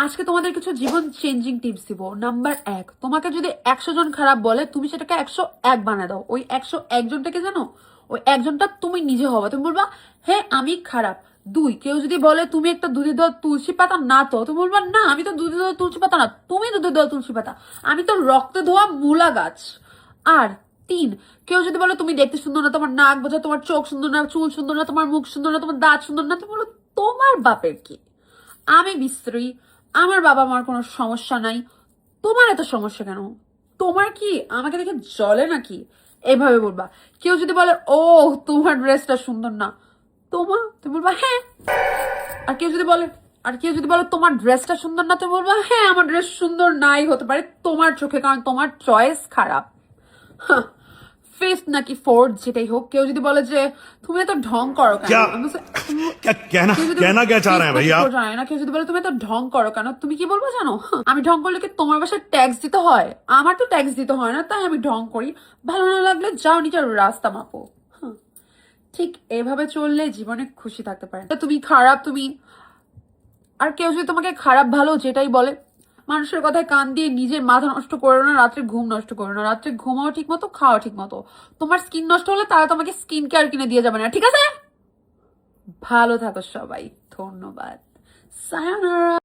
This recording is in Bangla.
আজকে তোমাদের কিছু জীবন চেঞ্জিং টিপস দিব। নাম্বার 1, তোমাকে যদি 100 জন খারাপ বলে তুমি সেটাকে 101 বানায় দাও। ওই 101 জনটাকে জানো, ওই একজনটা তুমি নিজে হবা। তুমি বলবা হ্যাঁ আমি খারাপ। 2, কেউ যদি বলে তুমি একটা দুধের দেওয়া তুলসী পাতা না, তো তুমি বলবা না আমি তো দুধের দেওয়া তুলসী পাতা না, তুমি দুধের দেওয়া তুলসী পাতা, আমি তো রক্তে ধোয়া মূলা গাছ। আর 3, কেউ যদি বলে তুমি দেখতে সুন্দর না, তোমার নাক বোঝা, তোমার চোখ সুন্দর না, চুল সুন্দর না, তোমার মুখ সুন্দর না, তোমার দাঁত সুন্দর না, তুমি বলো তোমার বাপের কি, আমি বিশ্রী, আমার বাবা মার কোনো সমস্যা নাই, তোমার এত সমস্যা কেন, তোমার কি আমাকে দেখে জ্বলে নাকি, এইভাবে বলবা। কেউ যদি বলে ও তোমার ড্রেসটা সুন্দর না, তুমি বলবা হ্যাঁ। আর কেউ যদি বলে তোমার ড্রেসটা সুন্দর না, তুমি বলবা হ্যাঁ আমার ড্রেস সুন্দর নাই হতে পারে তোমার চোখে, কারণ তোমার চয়েস খারাপ। ফিফথ নাকি ফোর্থ যেটাই হোক, কেউ যদি বলে যে তুমি এত ঢং করো কেন, কেউ যদি বলে তুমি এত ঢং করো কেন, তুমি কি বলবো জানো, আমি ঢং করলে কি তোমার বাসায় ট্যাক্স দিতে হয়? আমার তো ট্যাক্স দিতে হয় না, তাই আমি ঢং করি। ভালো না লাগলে যাও নিজের রাস্তা মাপো। ঠিক এভাবে চললে জীবনে খুশি থাকতে পারে। তুমি খারাপ, তুমি, আর কেউ যদি তোমাকে খারাপ ভালো যেটাই বলে, মানুষের কথায় কান দিয়ে নিজের মাথা নষ্ট করো না, রাত্রে ঘুম নষ্ট করো না, রাত্রে ঘুমাও ঠিক মতো, খাওয়া ঠিক মতো। তোমার স্কিন নষ্ট হলে তারা তোমাকে স্কিন কেয়ার কিনে দিয়ে যাবে না, ঠিক আছে? ভালো থাকো সবাই, ধন্যবাদ, সায়োনারা।